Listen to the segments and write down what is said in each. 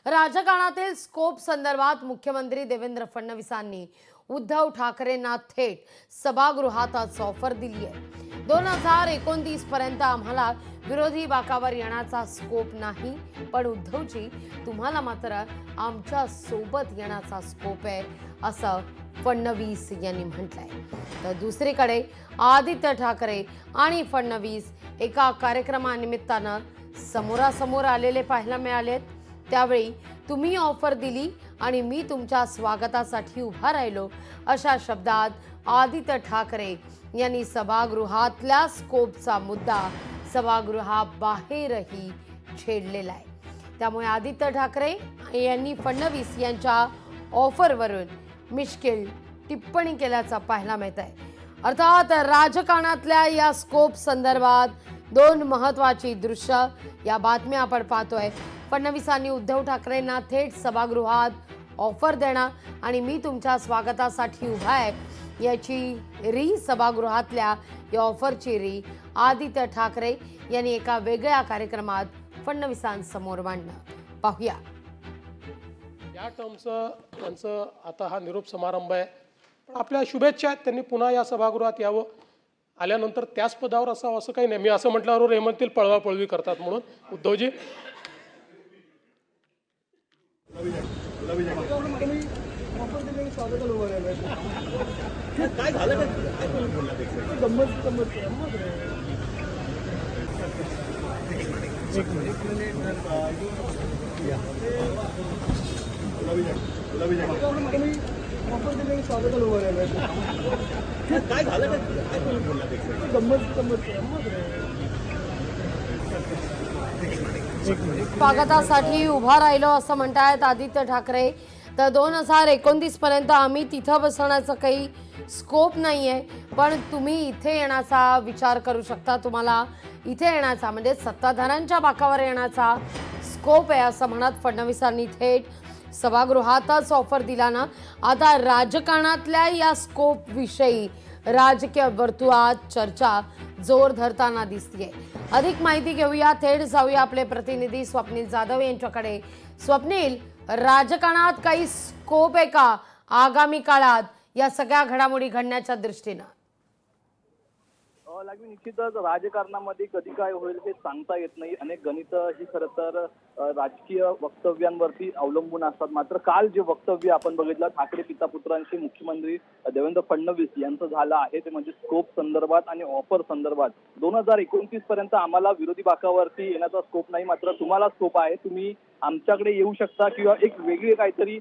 राजकारणातील स्कोप संदर्भात मुख्यमंत्री देवेंद्र फडणवीसांनी उद्धव ठाकरेंना थेट सभागृहातच ऑफर दिली आहे। 2029 पर्यंत आम्हाला विरोधी बाकावर येण्याचा स्कोप नाही, पण उद्धवजी तुम्हाला मात्र आमच्या सोबत येण्याचा स्कोप आहे, असं फडणवीस यांनी म्हटलंय। तर दुसरीकडे आदित्य ठाकरे आणि फडणवीस एका कार्यक्रमानिमित्तानं समोरासमोर आलेले पाहायला मिळालेत। त्यावेळी तुम्ही ऑफर दिली आणि मी तुमच्या स्वागतासाठी उभा राहिलो, अशा शब्दात आदित्य ठाकरे यांनी सभागृहातल्या स्कोपचा मुद्दा सभागृहाबाहेरही छेडलेला आहे। त्यामुळे आदित्य ठाकरे यांनी फडणवीस यांच्या ऑफरवरून मिश्किल टिप्पणी केल्याचं पाहायला मिळत आहे। अर्थात राजकारणातल्या या स्कोप संदर्भात दोन महत्त्वाची दृश्य या बातम्या आपण पाहतोय। फडणवीसांनी उद्धव ठाकरेंना थेट सभागृहात ऑफर देणं आणि मी तुमच्या स्वागतासाठी उभा आहे याची सभागृहातल्या या ऑफरची आदित्य ठाकरे यांनी एका वेगळ्या कार्यक्रमात फडणवीसांसमोर मांडणं पाहूया। या टर्मचं त्यांचं आता हा निरोप समारंभ आहे, पण आपल्या शुभेच्छा आहेत, त्यांनी पुन्हा या सभागृहात यावं, आल्यानंतर त्याच पदावर असावं असं काही नाही। मी असं म्हटल्यावर हे म्हणतील पळवापळवी करतात म्हणून। उद्धवजी स्वागतासाठी उभा राहिलो असं म्हणतायत आदित्य ठाकरे। तर 2029 पर्यंत आम्ही तिथं बसण्याचं काही स्कोप नाही आहे, पण तुम्ही इथे येण्याचा विचार करू शकता, तुम्हाला इथे येण्याचा म्हणजे सत्ताधाऱ्यांच्या बाकावर येण्याचा स्कोप आहे असं म्हणत फडणवीसांनी थेट सभागृहातच ऑफर दिला ना। आता राजकारणातल्या या स्कोप विषयी राजकीय वर्तुळात चर्चा जोर धरताना दिसतीये। अधिक माहिती घेऊया, थेट जाऊया आपले प्रतिनिधी स्वप्नील जाधव यांच्याकडे। स्वप्नील, राजकारणात काही स्कोप आहे का आगामी काळात या सगळ्या घडामोडी घडण्याच्या दृष्टीनं? लागली निश्चितच राजकारणामध्ये कधी काय होईल हे सांगता येत नाही। अनेक गणित ही खरं तर राजकीय वक्तव्यांवरती अवलंबून असतात। मात्र काल जे वक्तव्य आपण बघितलं ठाकरे पिता पुत्रांशी मुख्यमंत्री देवेंद्र फडणवीस यांचं झालं आहे, ते म्हणजे स्कोप संदर्भात आणि ऑफर संदर्भात। 2029 पर्यंत आम्हाला विरोधी बाकावरती येण्याचा स्कोप नाही, मात्र तुम्हाला स्कोप आहे, तुम्ही आमच्याकडे येऊ शकता किंवा एक वेगळी काहीतरी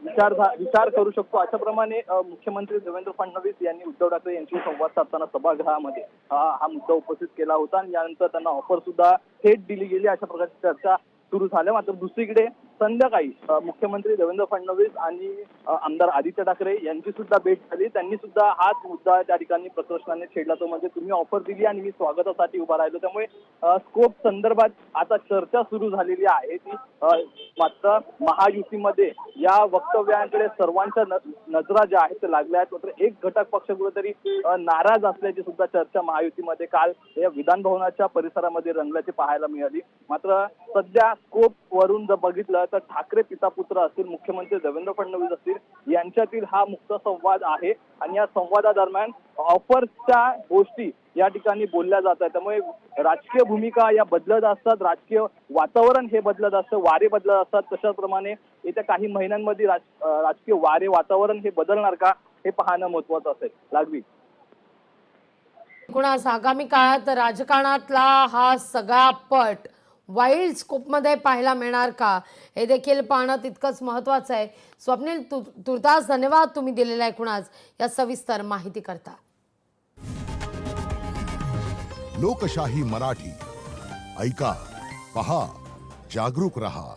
विचार करू शकतो, अशाप्रमाणे मुख्यमंत्री देवेंद्र फडणवीस यांनी उद्धव ठाकरे यांची संवाद साधताना सभागृहामध्ये हा मुद्दा उपस्थित केला होता आणि यानंतर त्यांना ऑफर सुद्धा थेट दिली गेली, अशा प्रकारची चर्चा सुरू झाल्या। मात्र दुसरीकडे संध्याकाळी मुख्यमंत्री देवेंद्र फडणवीस आणि आमदार आदित्य ठाकरे यांची सुद्धा भेट झाली। त्यांनी सुद्धा हाच मुद्दा त्या ठिकाणी प्रकर्षाने छेडला, तो म्हणजे तुम्ही ऑफर दिली आणि मी स्वागतासाठी उभा राहिलो। त्यामुळे स्कोप संदर्भात आता चर्चा सुरू झालेली आहे ती। मात्र महायुतीमध्ये या वक्तव्यांकडे सर्वांच्या नजरा ज्या आहेत ते लागल्या आहेत। मात्र एक घटक पक्ष कुठेतरी नाराज असल्याची सुद्धा चर्चा महायुतीमध्ये काल या विधान भवनाच्या परिसरामध्ये रंगल्याची पाहायला मिळाली। मात्र सध्या स्कोप वरून जर बघितलं तर ठाकरे पिता पुत्र असतील, मुख्यमंत्री देवेंद्र फडणवीस असतील, यांच्यातील हा मुक्त संवाद आहे आणि या संवादादरम्यान ऑफरच्या गोष्टी या ठिकाणी बोलल्या जात आहेत। त्यामुळे राजकीय भूमिका या बदलत असतात, राजकीय वातावरण हे बदलत असतं, वारे बदलत असतात। तशाप्रमाणे येत्या काही महिन्यांमध्ये राजकीय वारे वातावरण हे बदलणार का हे पाहणं महत्त्वाचं असेल। लागवी कुणास आगामी काळात राजकारणातला हा सगळा पट वाईल्ड स्कोपमध्ये पाहायला मिळणार का हे देखील पाहणं तितकंच महत्त्वाचं आहे। स्वप्नील, तुर्तास धन्यवाद तुम्ही दिलेला आहे कुणास या सविस्तर माहिती करता। लोकशाही मराठी ऐका, पहा, जागरूक रहा।